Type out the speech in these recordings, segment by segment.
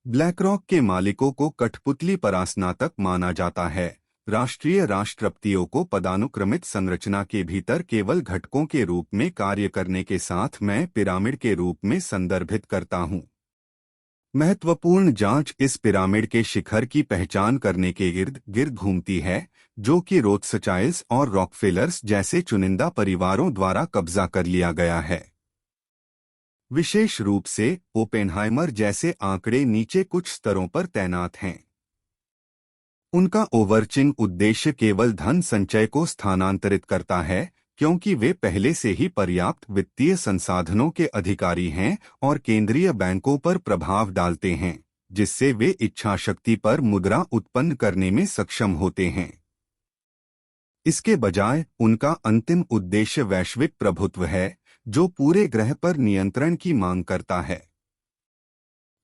BlackRock के मालिकों को कठपुतली परास्नातक माना जाता है। राष्ट्रीय राष्ट्रपतियों को पदानुक्रमित संरचना के भीतर केवल घटकों के रूप में कार्य करने के साथ मैं पिरामिड के रूप में संदर्भित करता हूँ। महत्वपूर्ण जांच इस पिरामिड के शिखर की पहचान करने के इर्द गिर्द घूमती है, जो कि रोथस्चाइल्ड्स और रॉकफेलर्स जैसे चुनिंदा परिवारों द्वारा कब्जा कर लिया गया है। विशेष रूप से ओपेनहाइमर जैसे आंकड़े नीचे कुछ स्तरों पर तैनात हैं। उनका ओवरचिंग उद्देश्य केवल धन संचय को स्थानांतरित करता है, क्योंकि वे पहले से ही पर्याप्त वित्तीय संसाधनों के अधिकारी हैं और केंद्रीय बैंकों पर प्रभाव डालते हैं, जिससे वे इच्छाशक्ति पर मुद्रा उत्पन्न करने में सक्षम होते हैं। इसके बजाय उनका अंतिम उद्देश्य वैश्विक प्रभुत्व है, जो पूरे ग्रह पर नियंत्रण की मांग करता है।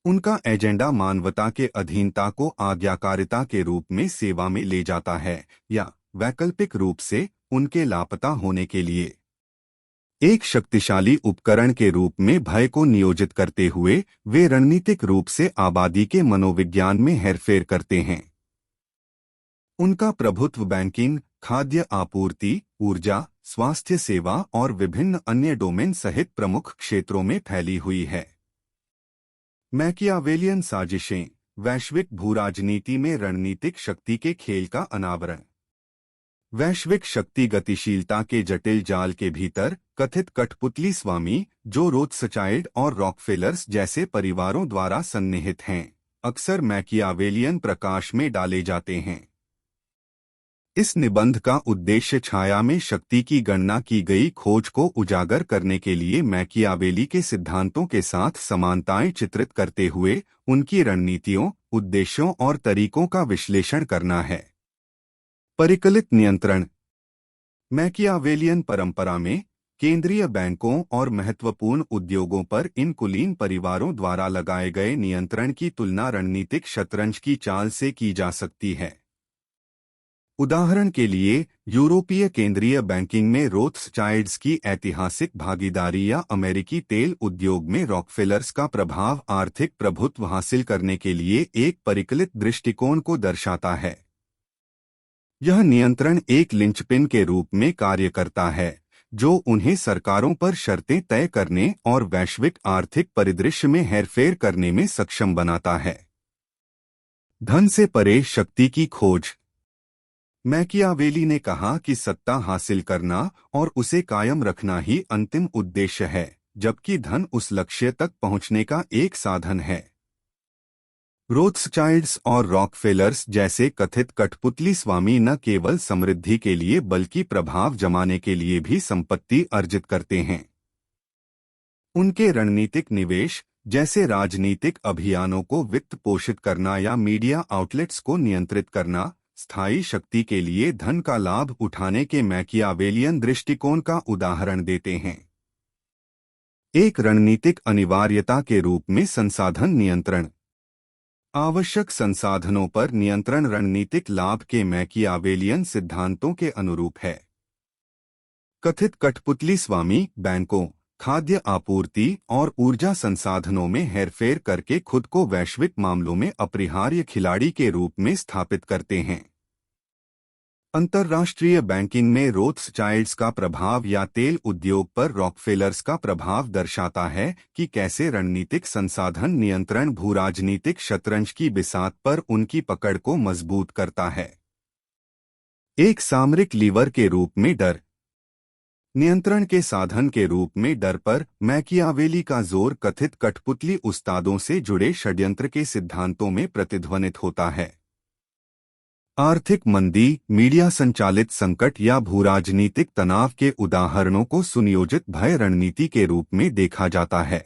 उनका एजेंडा मानवता के अधीनता को आज्ञाकारिता के रूप में सेवा में ले जाता है, या वैकल्पिक रूप से उनके लापता होने के लिए एक शक्तिशाली उपकरण के रूप में भय को नियोजित करते हुए वे रणनीतिक रूप से आबादी के मनोविज्ञान में हेरफेर करते हैं। उनका प्रभुत्व बैंकिंग, खाद्य आपूर्ति, ऊर्जा, स्वास्थ्य सेवा और विभिन्न अन्य डोमेन सहित प्रमुख क्षेत्रों में फैली हुई है। मैकियावेलियन साजिशें, वैश्विक भूराजनीति में रणनीतिक शक्ति के खेल का अनावरण। वैश्विक शक्ति गतिशीलता के जटिल जाल के भीतर कथित कठपुतली स्वामी, जो रोथस्चाइल्ड और रॉकफेलर्स जैसे परिवारों द्वारा सन्निहित हैं, अक्सर मैकियावेलियन प्रकाश में डाले जाते हैं। इस निबंध का उद्देश्य छाया में शक्ति की गणना की गई खोज को उजागर करने के लिए मैकियावेली के सिद्धांतों के साथ समानताएं चित्रित करते हुए उनकी रणनीतियों, उद्देश्यों और तरीकों का विश्लेषण करना है। परिकलित नियंत्रण। मैकियावेलियन परंपरा में केंद्रीय बैंकों और महत्वपूर्ण उद्योगों पर इन कुलीन परिवारों द्वारा लगाए गए नियंत्रण की तुलना रणनीतिक शतरंज की चाल से की जा सकती है। उदाहरण के लिए, यूरोपीय केंद्रीय बैंकिंग में रोथस्चाइल्ड्स की ऐतिहासिक भागीदारी या अमेरिकी तेल उद्योग में रॉकफेलर्स का प्रभाव आर्थिक प्रभुत्व हासिल करने के लिए एक परिकलित दृष्टिकोण को दर्शाता है। यह नियंत्रण एक लिंचपिन के रूप में कार्य करता है, जो उन्हें सरकारों पर शर्तें तय करने और वैश्विक आर्थिक परिदृश्य में हेरफेर करने में सक्षम बनाता है। धन से परे शक्ति की खोज। मैकियावेली ने कहा कि सत्ता हासिल करना और उसे कायम रखना ही अंतिम उद्देश्य है, जबकि धन उस लक्ष्य तक पहुंचने का एक साधन है। रोथस्चाइल्ड्स और रॉकफेलर्स जैसे कथित कठपुतली स्वामी न केवल समृद्धि के लिए बल्कि प्रभाव जमाने के लिए भी संपत्ति अर्जित करते हैं। उनके रणनीतिक निवेश, जैसे राजनीतिक अभियानों को वित्त पोषित करना या मीडिया आउटलेट्स को नियंत्रित करना, स्थायी शक्ति के लिए धन का लाभ उठाने के मैकियावेलियन दृष्टिकोण का उदाहरण देते हैं। एक रणनीतिक अनिवार्यता के रूप में संसाधन नियंत्रण। आवश्यक संसाधनों पर नियंत्रण रणनीतिक लाभ के मैकियावेलियन सिद्धांतों के अनुरूप है। कथित कठपुतली स्वामी बैंकों, खाद्य आपूर्ति और ऊर्जा संसाधनों में हेरफेर करके खुद को वैश्विक मामलों में अपरिहार्य खिलाड़ी के रूप में स्थापित करते हैं। अंतर्राष्ट्रीय बैंकिंग में रोथस्चाइल्ड्स का प्रभाव या तेल उद्योग पर रॉकफेलर्स का प्रभाव दर्शाता है कि कैसे रणनीतिक संसाधन नियंत्रण भूराजनीतिक शतरंज की बिसात पर उनकी पकड़ को मजबूत करता है। एक सामरिक लीवर के रूप में डर। नियंत्रण के साधन के रूप में डर पर मैकियावेली का जोर कथित कठपुतली उस्तादों से जुड़े षड्यंत्र के सिद्धांतों में प्रतिध्वनित होता है। आर्थिक मंदी, मीडिया संचालित संकट या भूराजनीतिक तनाव के उदाहरणों को सुनियोजित भय रणनीति के रूप में देखा जाता है।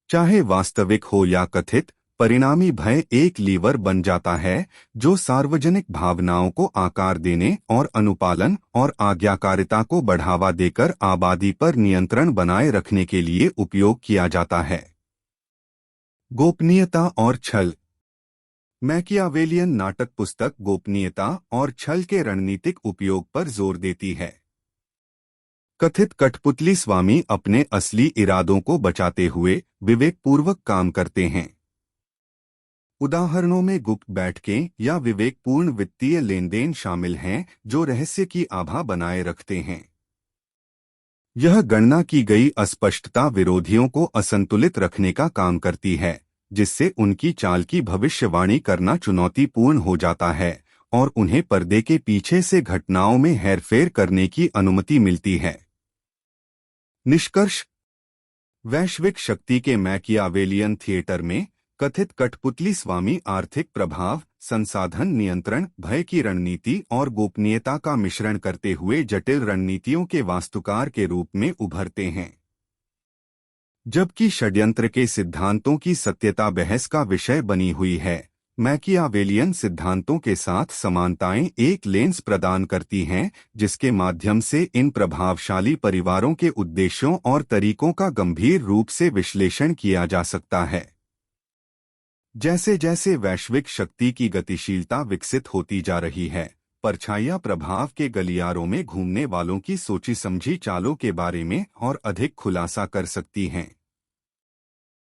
चाहे वास्तविक हो या कथित, परिणामी भय एक लीवर बन जाता है जो सार्वजनिक भावनाओं को आकार देने और अनुपालन और आज्ञाकारिता को बढ़ावा देकर आबादी पर नियंत्रण बनाए रखने के लिए उपयोग किया जाता है। गोपनीयता और छल। मैकियावेलियन नाटक पुस्तक गोपनीयता और छल के रणनीतिक उपयोग पर जोर देती है। कथित कठपुतली स्वामी अपने असली इरादों को बचाते हुए विवेकपूर्वक काम करते हैं। उदाहरणों में गुप्त बैठकें या विवेकपूर्ण वित्तीय लेनदेन शामिल हैं जो रहस्य की आभा बनाए रखते हैं। यह गणना की गई अस्पष्टता विरोधियों को असंतुलित रखने का काम करती है, जिससे उनकी चाल की भविष्यवाणी करना चुनौतीपूर्ण हो जाता है और उन्हें पर्दे के पीछे से घटनाओं में हेरफेर करने की अनुमति मिलती है। निष्कर्ष: वैश्विक शक्ति के मैकियावेलियन थिएटर में कथित कठपुतली स्वामी आर्थिक प्रभाव, संसाधन नियंत्रण, भय की रणनीति और गोपनीयता का मिश्रण करते हुए जटिल रणनीतियों के वास्तुकार के रूप में उभरते हैं। जबकि षड्यंत्र के सिद्धांतों की सत्यता बहस का विषय बनी हुई है, मैकियावेलियन सिद्धांतों के साथ समानताएं एक लेंस प्रदान करती हैं जिसके माध्यम से इन प्रभावशाली परिवारों के उद्देश्यों और तरीकों का गंभीर रूप से विश्लेषण किया जा सकता है। जैसे जैसे वैश्विक शक्ति की गतिशीलता विकसित होती जा रही है, परछाइयां प्रभाव के गलियारों में घूमने वालों की सोची समझी चालों के बारे में और अधिक खुलासा कर सकती हैं।